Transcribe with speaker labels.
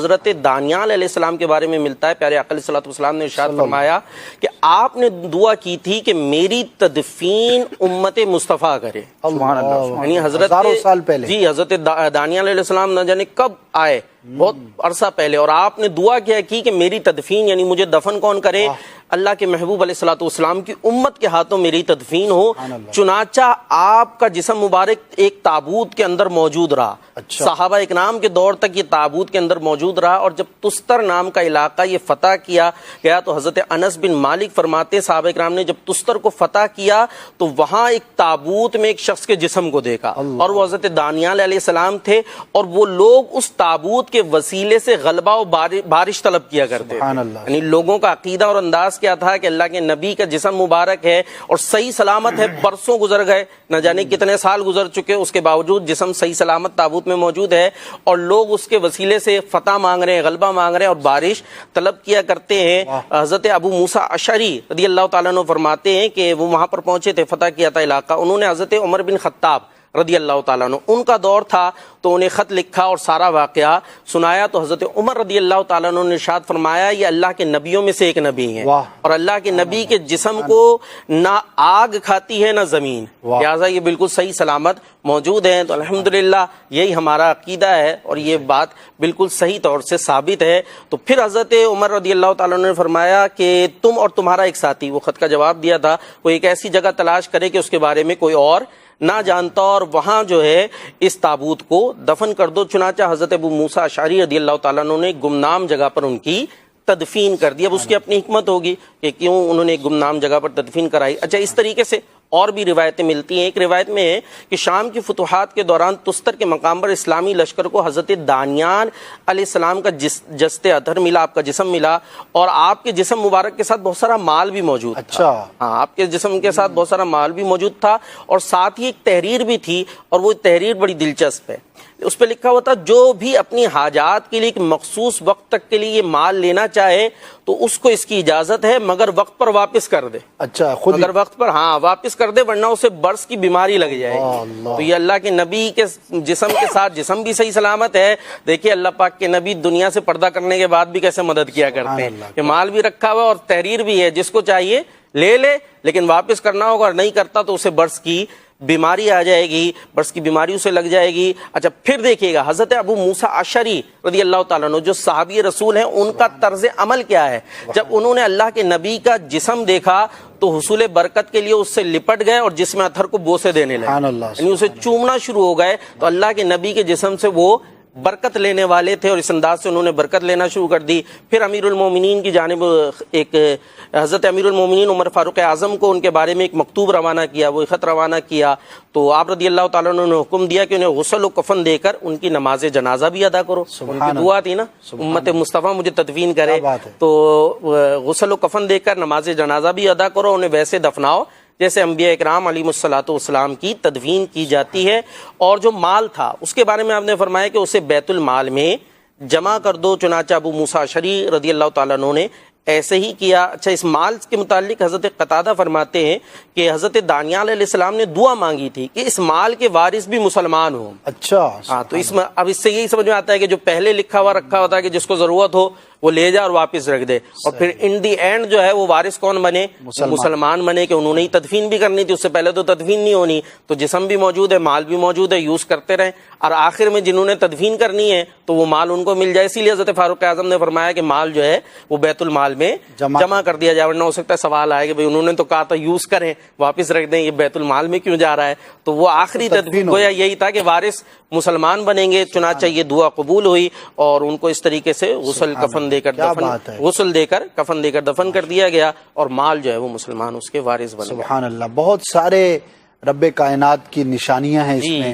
Speaker 1: حضرت دانیال علیہ السلام کے بارے میں ملتا ہے. پیارے آقا علیہ السلام نے ارشاد فرمایا کہ آپ نے دعا کی تھی کہ میری تدفین امت مصطفیٰ کرے. یعنی حضرت
Speaker 2: سال پہلے
Speaker 1: جی حضرت دانیال علیہ السلام نہ جانے کب آئے، بہت عرصہ پہلے، اور آپ نے دعا کیا کی کہ میری تدفین یعنی مجھے دفن کون کرے؟ اللہ کے محبوب علیہ الصلوۃ والسلام کی امت کے ہاتھوں میری تدفین ہو. چنانچہ آپ کا جسم مبارک ایک تابوت کے اندر موجود رہا. صحابہ اکرام کے دور تک یہ تابوت کے اندر موجود رہا، اور جب تستر نام کا علاقہ یہ فتح کیا گیا تو حضرت انس بن مالک فرماتے صحابہ اکرام نے جب تستر کو فتح کیا تو وہاں ایک تابوت میں ایک شخص کے جسم کو دیکھا، اور وہ حضرت دانیال علیہ السلام تھے، اور وہ لوگ اس تابوت کے وسیلے سے غلبہ و بارش طلب کیا کرتے تھے. یعنی لوگوں کا عقیدہ اور انداز کیا تھا کہ اللہ کے نبی کا جسم مبارک ہے اور صحیح سلامت ہے، برسوں گزر گئے، نہ جانے کتنے سال گزر چکے، اس کے باوجود جسم صحیح سلامت تابوت میں موجود ہے، اور لوگ اس کے وسیلے سے فتح مانگ رہے ہیں، غلبہ مانگ رہے ہیں اور بارش طلب کیا کرتے ہیں. حضرت ابو موسیٰ اشعری رضی اللہ تعالیٰ عنہ فرماتے ہیں کہ وہ وہاں پر پہنچے تھے، فتح کیا تھا علاقہ. انہوں نے حضرت عمر بن خطاب رضی اللہ تعالیٰ عنہ، ان کا دور تھا، تو انہیں خط لکھا اور سارا واقعہ سنایا. تو حضرت عمر رضی اللہ تعالیٰ عنہ نے ارشاد فرمایا یہ اللہ کے نبیوں میں سے ایک نبی ہیں، اور اللہ کے نبی کے جسم کو نہ آگ کھاتی ہے نہ زمین، لہٰذا یہ بالکل صحیح سلامت موجود ہیں. تو الحمدللہ یہی ہمارا عقیدہ ہے اور یہ بات بالکل صحیح طور سے ثابت ہے. تو پھر حضرت عمر رضی اللہ تعالیٰ عنہ نے فرمایا کہ تم اور تمہارا ایک ساتھی، وہ خط کا جواب دیا تھا، وہ ایک ایسی جگہ تلاش کرے کہ اس کے بارے میں کوئی اور نہ جانتا، اور وہاں جو ہے اس تابوت کو دفن کر دو. چنانچہ حضرت ابو موسیٰ اشعری رضی اللہ تعالیٰ عنہ نے گمنام جگہ پر ان کی تدفین کر دی. اب اس کی اپنی حکمت ہوگی کہ کیوں انہوں نے گمنام جگہ پر تدفین کرائی. اچھا، اس طریقے سے اور بھی روایتیں ملتی ہیں. ایک روایت میں ہے کہ شام کی فتوحات کے دوران تستر کے مقام پر اسلامی لشکر کو حضرت دانیال علیہ السلام کا جسد اطہر ملا، آپ کا جسم ملا، اور آپ کے جسم مبارک کے ساتھ بہت سارا مال بھی موجود تھا. ہاں، آپ کے جسم کے ساتھ بہت سارا مال بھی موجود تھا، اور ساتھ ہی ایک تحریر بھی تھی، اور وہ تحریر بڑی دلچسپ ہے. اس پہ لکھا ہوا تھا جو بھی اپنی حاجات کے لیے ایک مخصوص وقت تک کے لیے یہ مال لینا چاہے تو اس کو اس کی اجازت ہے، مگر وقت پر واپس کر دے. اچھا، اگر وقت پر واپس کر دے، ورنہ اسے برس کی بیماری لگ جائے گی. تو یہ اللہ کے نبی کے جسم کے ساتھ جسم بھی صحیح سلامت ہے. دیکھیے اللہ پاک کے نبی دنیا سے پردہ کرنے کے بعد بھی کیسے مدد کیا کرتے ہیں. یہ مال بھی رکھا ہوا اور تحریر بھی ہے، جس کو چاہیے لے لے، لیکن واپس کرنا ہوگا، اور نہیں کرتا تو اسے برس کی بیماری آ جائے گی، برس کی بیماری اسے لگ جائے گی. اچھا، پھر دیکھیے گا حضرت ابو موسیٰ اشعری رضی اللہ تعالیٰ عنہ جو صحابی رسول ہیں، ان کا طرز عمل کیا ہے؟ جب انہوں نے اللہ کے نبی کا جسم دیکھا تو حصول برکت کے لیے اس سے لپٹ گئے اور جسم اطہر کو بوسے دینے لگے، یعنی اسے چومنا شروع ہو گئے. تو اللہ کے نبی کے جسم سے وہ برکت لینے والے تھے، اور اس انداز سے انہوں نے برکت لینا شروع کر دی. پھر امیر المومنین کی جانب ایک حضرت امیر المومنین عمر فاروق اعظم کو ان کے بارے میں ایک مکتوب روانہ کیا، وہ خط روانہ کیا. تو آپ رضی اللہ تعالیٰ عنہ نے حکم دیا کہ انہیں غسل و کفن دے کر ان کی نماز جنازہ بھی ادا کرو. ان کی دعا تھی نا، امت مصطفیٰ مجھے تدفین کرے، تو غسل و کفن دے کر نماز جنازہ بھی ادا کرو، انہیں ویسے دفناؤ جیسے انبیاء اکرام علیہم الصلوۃ والسلام کی تدفین کی جاتی ہے. اور جو مال تھا اس کے بارے میں آپ نے فرمایا کہ اسے بیت المال میں جمع کر دو. چنانچہ ابو موسیٰ اشعری رضی اللہ تعالیٰ عنہ نے ایسے ہی کیا. اچھا، اس مال کے متعلق حضرت قتادہ فرماتے ہیں کہ حضرت دانیال علیہ السلام نے دعا مانگی تھی کہ اس مال کے وارث بھی مسلمان ہوں. اچھا، ہاں، تو اس میں اب اس سے یہی سمجھ میں آتا ہے کہ جو پہلے لکھا ہوا رکھا ہوتا ہے کہ جس کو ضرورت ہو وہ لے جا اور واپس رکھ دے، اور پھر ان دی اینڈ جو ہے وہ وارث کون بنے؟ مسلمان بنے، کہ انہوں نے ہی تدفین بھی کرنی تھی، اس سے پہلے تو تدفین نہیں ہونی. تو جسم بھی موجود ہے، مال بھی موجود ہے، یوز کرتے رہیں، اور آخر میں جنہوں نے تدفین کرنی ہے تو وہ مال ان کو مل جائے. اسی لیے حضرت فاروق اعظم نے فرمایا کہ مال جو ہے وہ بیت المال میں جمع کر دیا جائے، ورنہ ہو سکتا ہے سوال آئے کہ بھئی انہوں نے تو کہا تھا یوز کریں، واپس رکھ دیں، یہ بیت المال میں کیوں جا رہا ہے؟ تو وہ آخری تدفین گویا یہی تھا کہ وارث مسلمان بنیں گے. چنانچہ یہ دعا قبول ہوئی اور ان کو اس طریقے سے غسل کفن دے کر غسل دے کر کفن دے کر دفن کر دیا گیا، اور مال جو ہے وہ مسلمان اس کے وارث بن گئے.
Speaker 2: سبحان اللہ، بہت سارے رب کائنات کی نشانیاں ہیں اس میں.